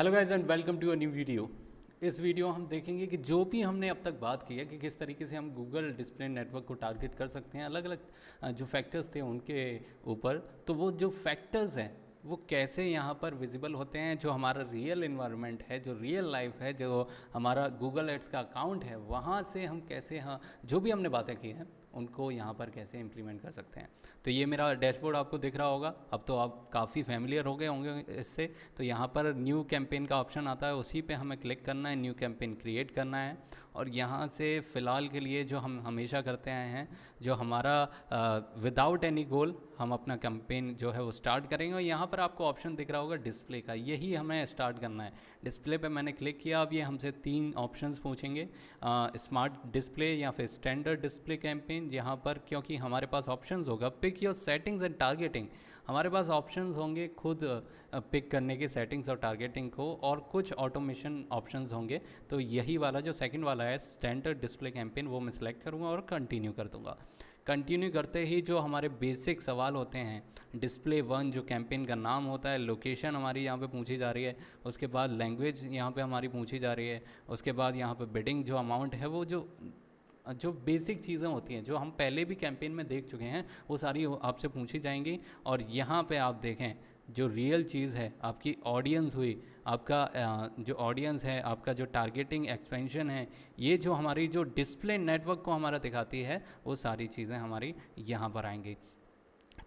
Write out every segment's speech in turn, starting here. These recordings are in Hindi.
Hello guys and welcome to a new video. इस वीडियो हम देखेंगे कि जो भी हमने अब तक बात की है कि किस तरीके से हम गूगल डिस्प्ले नेटवर्क को टारगेट कर सकते हैं, अलग अलग जो फैक्टर्स थे उनके ऊपर। तो वो जो फैक्टर्स हैं वो कैसे यहाँ पर विजिबल होते हैं, जो हमारा रियल इन्वायरमेंट है, जो रियल लाइफ है, जो हमारा गूगल एड्स का अकाउंट है, वहाँ से हम कैसे, हाँ, जो भी हमने बातें की हैं उनको यहाँ पर कैसे इम्प्लीमेंट कर सकते हैं। तो ये मेरा डैशबोर्ड आपको दिख रहा होगा। अब तो आप काफ़ी फैमिलियर हो गए होंगे इससे। तो यहाँ पर न्यू कैंपेन का ऑप्शन आता है, उसी पे हमें क्लिक करना है, न्यू कैंपेन क्रिएट करना है। और यहाँ से फ़िलहाल के लिए जो हम हमेशा करते आए हैं, जो हमारा विदाउट एनी गोल हम अपना कैंपेन जो है वो स्टार्ट करेंगे। और यहाँ पर आपको ऑप्शन दिख रहा होगा डिस्प्ले का, यही हमें स्टार्ट करना है। डिस्प्ले पे मैंने क्लिक किया। अब ये हमसे 3 ऑप्शंस पूछेंगे, स्मार्ट डिस्प्ले या फिर स्टैंडर्ड डिस्प्ले कैंपेन। यहाँ पर क्योंकि हमारे पास ऑप्शंस होगा pick your settings and targeting, हमारे पास ऑप्शंस होंगे खुद पिक करने के सेटिंग्स और टारगेटिंग को, और कुछ ऑटोमेशन ऑप्शंस होंगे। तो यही वाला जो सेकंड वाला है स्टैंडर्ड डिस्प्ले कैंपेन, वो मैं सिलेक्ट करूँगा और कंटिन्यू कर दूँगा। कंटिन्यू करते ही जो हमारे बेसिक सवाल होते हैं, डिस्प्ले 1 जो कैंपेन का नाम होता है, लोकेशन हमारी यहाँ पे पूछी जा रही है, उसके बाद लैंग्वेज यहाँ पे हमारी पूछी जा रही है, उसके बाद यहाँ पे बिडिंग जो अमाउंट है, वो जो जो बेसिक चीज़ें होती हैं जो हम पहले भी कैंपेन में देख चुके हैं, वो सारी आपसे पूछी जाएंगी। और यहाँ पे आप देखें जो रियल चीज़ है, आपकी ऑडियंस हुई, आपका जो ऑडियंस है, आपका जो टारगेटिंग एक्सपेंशन है, ये जो हमारी जो डिस्प्ले नेटवर्क को हमारा दिखाती है, वो सारी चीज़ें हमारी यहाँ पर आएंगी।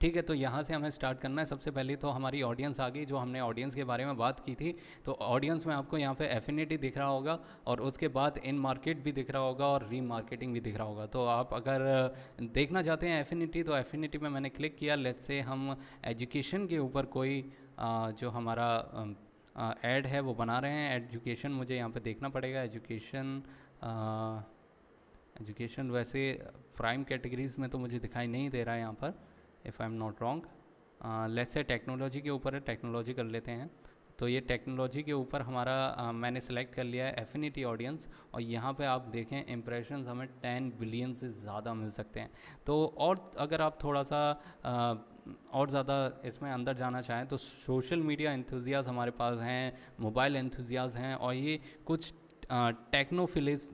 ठीक है, तो यहाँ से हमें स्टार्ट करना है। सबसे पहले तो हमारी ऑडियंस आ गई, जो हमने ऑडियंस के बारे में बात की थी। तो ऑडियंस में आपको यहाँ पे एफिनिटी दिख रहा होगा, और उसके बाद इन मार्केट भी दिख रहा होगा, और री मार्केटिंग भी दिख रहा होगा। तो आप अगर देखना चाहते हैं एफिनिटी, तो एफिनिटी में मैंने क्लिक किया। लेट्स से हम एजुकेशन के ऊपर कोई जो हमारा ऐड है वो बना रहे हैं। एजुकेशन मुझे यहाँ पर देखना पड़ेगा। एजुकेशन वैसे प्राइम कैटेगरीज़ में तो मुझे दिखाई नहीं दे रहा है यहाँ पर, if I am not wrong. Let's say technology के ऊपर है, टेक्नोलॉजी कर लेते हैं। तो ये टेक्नोलॉजी के ऊपर हमारा मैंने सेलेक्ट कर लिया है एफिनिटी ऑडियंस। और यहाँ पे आप देखें इम्प्रेशंस हमें 10 बिलियन से ज़्यादा मिल सकते हैं। तो और अगर आप थोड़ा सा और ज़्यादा इसमें अंदर जाना चाहें, तो सोशल मीडिया एंथुजियाज़ हमारे पास हैं, मोबाइल एंथुजियाज़ हैं, और ये कुछ टेक्नोफिलिस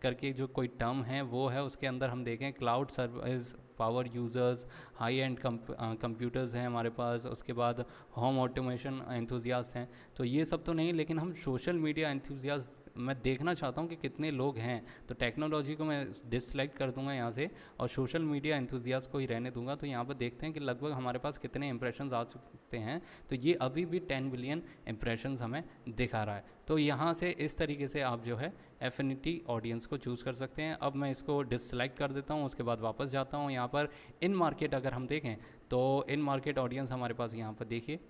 करके जो कोई टर्म है वो है। उसके अंदर हम देखें cloud service, power users, high and computers हैं हमारे पास, उसके बाद होम ऑटोमेशन एंथुजियास्ट हैं। तो ये सब तो नहीं, लेकिन हम सोशल मीडिया एंथुजियास्ट मैं देखना चाहता हूँ कि कितने लोग हैं। तो टेक्नोलॉजी को मैं डिसलाइक कर दूंगा यहाँ से, और सोशल मीडिया एंथुजियास्ट को ही रहने दूंगा। तो यहाँ पर देखते हैं कि लगभग हमारे पास कितने इंप्रेशंस आ सकते हैं। तो ये अभी भी 10 बिलियन इंप्रेशंस हमें दिखा रहा है। तो यहाँ से इस तरीके से आप जो है एफिनिटी ऑडियंस को चूज़ कर सकते हैं। अब मैं इसको डिसलाइक कर देता हूँ, उसके बाद वापस जाता हूँ। यहाँ पर इन मार्केट अगर हम देखें, तो इन मार्केट ऑडियंस हमारे पास यहाँ पर देखिए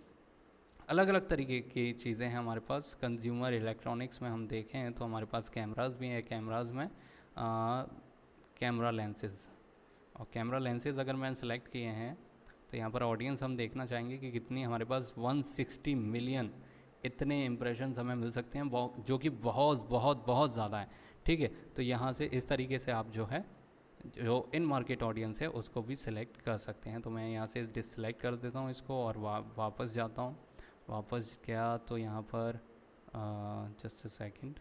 अलग अलग तरीके की चीज़ें हैं हमारे पास। कंज्यूमर इलेक्ट्रॉनिक्स में हम देखें तो हमारे पास कैमरास भी हैं। कैमरास में कैमरा लेंसेज, और कैमरा लेंसेज अगर मैंने सेलेक्ट किए हैं, तो यहाँ पर ऑडियंस हम देखना चाहेंगे कि कितनी हमारे पास 160 मिलियन इतने इंप्रेशंस हमें मिल सकते हैं, जो कि बहुत बहुत बहुत ज़्यादा है। ठीक है, तो यहाँ से इस तरीके से आप जो है जो इन मार्केट ऑडियंस है उसको भी सिलेक्ट कर सकते हैं। तो मैं यहाँ से डिससेलेक्ट कर देता हूँ इसको, और वापस जाता हूँ। वापस गया तो यहाँ पर जस्ट अ सेकंड,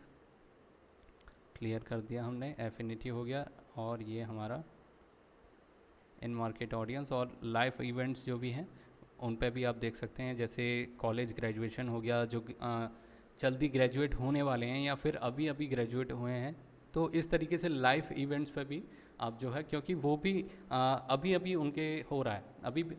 क्लियर कर दिया हमने, एफिनिटी हो गया। और ये हमारा इन मार्केट ऑडियंस और लाइव इवेंट्स जो भी हैं उन पे भी आप देख सकते हैं। जैसे कॉलेज ग्रेजुएशन हो गया, जो जल्दी ग्रेजुएट होने वाले हैं या फिर अभी अभी ग्रेजुएट हुए हैं, तो इस तरीके से लाइव इवेंट्स पे भी आप जो है, क्योंकि वो भी अभी अभी उनके हो रहा है,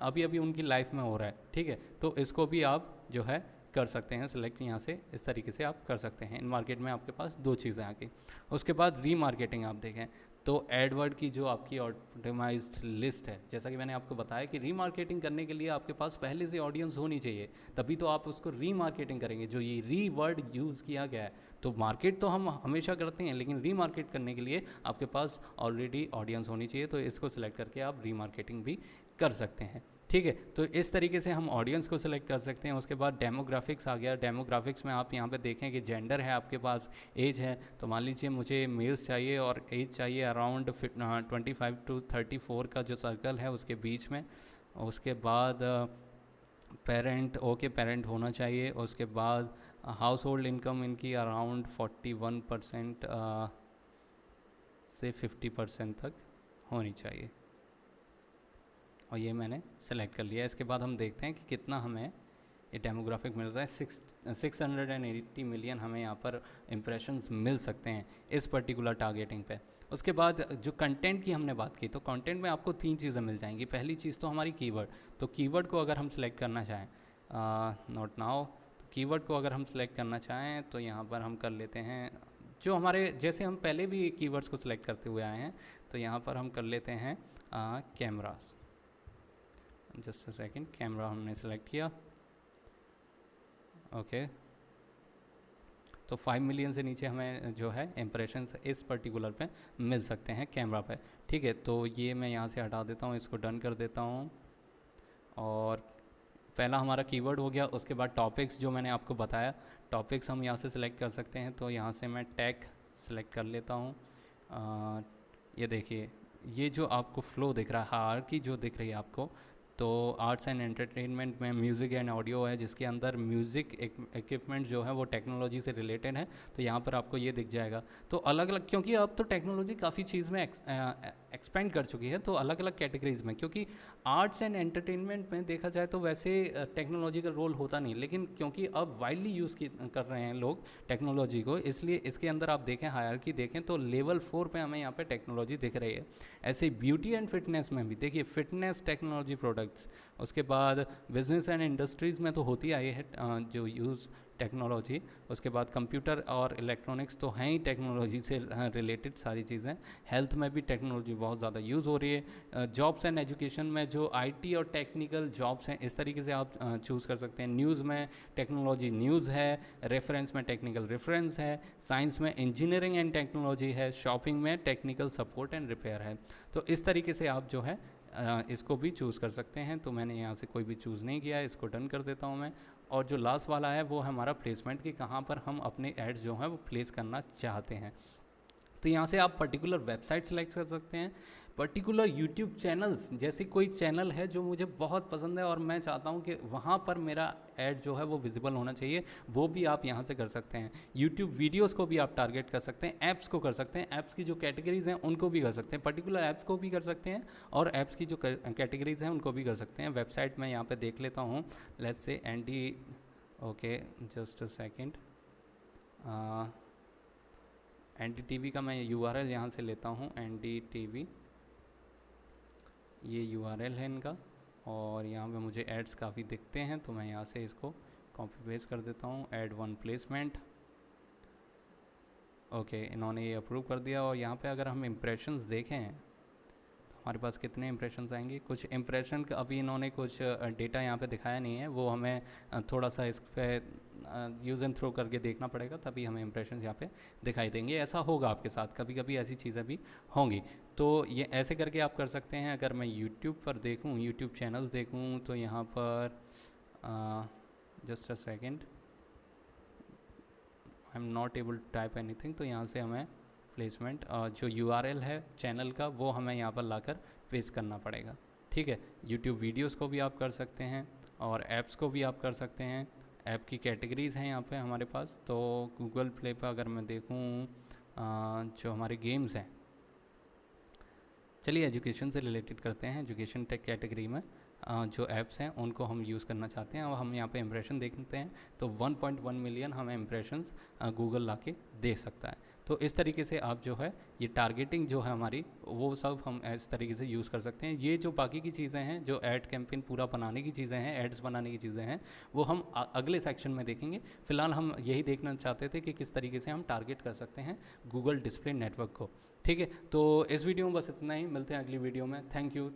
अभी अभी उनकी लाइफ में हो रहा है। ठीक है, तो इसको भी आप जो है कर सकते हैं सिलेक्ट। यहाँ से इस तरीके से आप कर सकते हैं। इन मार्केट में आपके पास 2 चीज़ें आ गई। उसके बाद रीमार्केटिंग आप देखें तो एडवर्ड की जो आपकी ऑप्टिमाइज्ड लिस्ट है, जैसा कि मैंने आपको बताया कि रीमार्केटिंग करने के लिए आपके पास पहले से ऑडियंस होनी चाहिए, तभी तो आप उसको रीमार्केटिंग करेंगे। जो ये री वर्ड यूज़ किया गया है, तो मार्केट तो हम हमेशा करते हैं, लेकिन रीमार्केट करने के लिए आपके पास ऑलरेडी ऑडियंस होनी चाहिए। तो इसको सिलेक्ट करके आप रीमार्केटिंग भी कर सकते हैं। ठीक है, तो इस तरीके से हम ऑडियंस को सिलेक्ट कर सकते हैं। उसके बाद डेमोग्राफिक्स आ गया। डेमोग्राफिक्स में आप यहाँ पे देखें कि जेंडर है आपके पास, एज है। तो मान लीजिए मुझे मेल्स चाहिए और एज चाहिए अराउंड 25 to 34 का जो सर्कल है उसके बीच में। उसके बाद पेरेंट, ओके पेरेंट होना चाहिए। उसके बाद हाउस होल्ड इनकम इनकी अराउंड 41% से 50% तक होनी चाहिए, और ये मैंने सेलेक्ट कर लिया। इसके बाद हम देखते हैं कि कितना हमें ये डेमोग्राफिक मिल रहा है। 680 मिलियन हमें यहाँ पर इम्प्रेशंस मिल सकते हैं इस पर्टिकुलर टारगेटिंग पे। उसके बाद जो कंटेंट की हमने बात की, तो कंटेंट में आपको 3 चीज़ें मिल जाएंगी। पहली चीज़ तो हमारी कीवर्ड, तो कीवर्ड को अगर हम सिलेक्ट करना चाहें, नॉट नाउ, तो कीवर्ड को अगर हम सिलेक्ट करना चाहें तो यहाँ पर हम कर लेते हैं जो हमारे, जैसे हम पहले भी कीवर्ड्स को सिलेक्ट करते हुए आए हैं, तो यहाँ पर हम कर लेते हैं camera. Just a second, camera हमने सेलेक्ट किया, ओके। तो 5 मिलियन से नीचे हमें जो है इम्प्रेशंस इस पर्टिकुलर पे मिल सकते हैं कैमरा पे, ठीक है। तो ये मैं यहाँ से हटा देता हूँ, इसको डन कर देता हूँ। और पहला हमारा कीवर्ड हो गया। उसके बाद टॉपिक्स जो मैंने आपको बताया, टॉपिक्स हम यहाँ से सिलेक्ट कर सकते हैं। तो यहाँ से मैं टैग सेलेक्ट कर लेता हूँ। ये देखिए, ये जो आपको फ्लो दिख रहा है, हायरार्की जो दिख रही है आपको, तो आर्ट्स एंड एंटरटेनमेंट में म्यूज़िक एंड ऑडियो है, जिसके अंदर म्यूज़िक इक्विपमेंट जो है वो टेक्नोलॉजी से रिलेटेड है, तो यहाँ पर आपको ये दिख जाएगा। तो अलग अलग, क्योंकि अब तो टेक्नोलॉजी काफ़ी चीज़ में एक्सपेंड कर चुकी है, तो अलग अलग कैटेगरीज में, क्योंकि आर्ट्स एंड एंटरटेनमेंट में देखा जाए तो वैसे टेक्नोलॉजी का रोल होता नहीं, लेकिन क्योंकि अब वाइडली यूज़ कर रहे हैं लोग टेक्नोलॉजी को, इसलिए इसके अंदर आप देखें, हायरार्की देखें तो लेवल 4 पे हमें यहाँ पे टेक्नोलॉजी दिख रही है। ऐसे ब्यूटी एंड फिटनेस में भी देखिए, फिटनेस टेक्नोलॉजी प्रोडक्ट्स। उसके बाद बिजनेस एंड इंडस्ट्रीज़ में तो होती आई है जो यूज़ टेक्नोलॉजी। उसके बाद कंप्यूटर और इलेक्ट्रॉनिक्स तो हैं ही टेक्नोलॉजी से रिलेटेड सारी चीज़ें। हेल्थ में भी टेक्नोलॉजी बहुत ज़्यादा यूज़ हो रही है। जॉब्स एंड एजुकेशन में जो आईटी और टेक्निकल जॉब्स हैं, इस तरीके से आप चूज़ कर सकते हैं। न्यूज़ में टेक्नोलॉजी न्यूज़ है, रेफरेंस में टेक्निकल रेफरेंस है, साइंस में इंजीनियरिंग एंड टेक्नोलॉजी है, शॉपिंग में टेक्निकल सपोर्ट एंड रिपेयर है। तो इस तरीके से आप जो है इसको भी चूज़ कर सकते हैं। तो मैंने यहाँ से कोई भी चूज़ नहीं किया है, इसको डन कर देता हूँ मैं। और जो लास्ट वाला है वो हमारा प्लेसमेंट, कि कहाँ पर हम अपने एड्स जो हैं वो प्लेस करना चाहते हैं। तो यहाँ से आप पर्टिकुलर वेबसाइट सेलेक्ट कर सकते हैं, पर्टिकुलर यूट्यूब चैनल्स, जैसे कोई चैनल है जो मुझे बहुत पसंद है और मैं चाहता हूँ कि वहाँ पर मेरा ऐड जो है वो विजिबल होना चाहिए, वो भी आप यहाँ से कर सकते हैं। यूट्यूब वीडियोस को भी आप टारगेट कर सकते हैं, ऐप्स को कर सकते हैं, ऐप्स की जो कैटेगरीज हैं उनको भी कर सकते हैं, पर्टिकुलर ऐप्स को भी कर सकते हैं, और ऐप्स की जो कैटेगरीज हैं उनको भी कर सकते हैं। वेबसाइट में यहाँ पर देख लेता हूँ, let's say ND, okay just a second, NDTV का मैं URL यहाँ से लेता हूँ, NDTV, ये URL है इनका, और यहाँ पे मुझे एड्स काफ़ी दिखते हैं, तो मैं यहाँ से इसको कॉपी पेस्ट कर देता हूँ। ऐड वन प्लेसमेंट, ओके, इन्होंने ये अप्रूव कर दिया। और यहाँ पे अगर हम इम्प्रेशंस देखें तो हमारे पास कितने इम्प्रेशंस आएंगे। कुछ इम्प्रेशन का अभी इन्होंने कुछ डेटा यहाँ पे दिखाया नहीं है, वो हमें थोड़ा सा इस पर यूज़ एंड थ्रो करके देखना पड़ेगा, तभी हमें इम्प्रेशन यहाँ पे दिखाई देंगे। ऐसा होगा आपके साथ, कभी कभी ऐसी चीज़ें भी होंगी। तो ये ऐसे करके आप कर सकते हैं। अगर मैं यूट्यूब पर देखूँ, यूट्यूब चैनल्स देखूँ, तो यहाँ पर just a second, I am not able to type anything. तो यहाँ से हमें प्लेसमेंट जो URL है चैनल का, वो हमें यहाँ पर लाकर पेस्ट करना पड़ेगा, ठीक है। यूट्यूब वीडियोस को भी आप कर सकते हैं, और ऐप्स को भी आप कर सकते हैं। ऐप की कैटेगरीज़ हैं यहाँ पे हमारे पास। तो गूगल प्ले पर अगर मैं देखूँ, जो हमारे गेम्स हैं, चलिए एजुकेशन से रिलेटेड करते हैं। एजुकेशन टेक कैटेगरी में जो ऐप्स हैं उनको हम यूज़ करना चाहते हैं, और हम यहाँ पे इम्प्रेशन देखते हैं, तो 1.1 मिलियन हमें इम्प्रेशंस गूगल ला के दे सकता है। तो इस तरीके से आप जो है ये टारगेटिंग जो है हमारी, वो सब हम इस तरीके से यूज़ कर सकते हैं। ये जो बाकी की चीज़ें हैं, जो ऐड कैंपेन पूरा बनाने की चीज़ें हैं, एड्स बनाने की चीज़ें हैं, वो हम अगले सेक्शन में देखेंगे। फिलहाल हम यही देखना चाहते थे कि किस तरीके से हम टारगेट कर सकते हैं गूगल डिस्प्ले नेटवर्क को, ठीक है। तो इस वीडियो में बस इतना ही, मिलते हैं अगली वीडियो में। Thank you.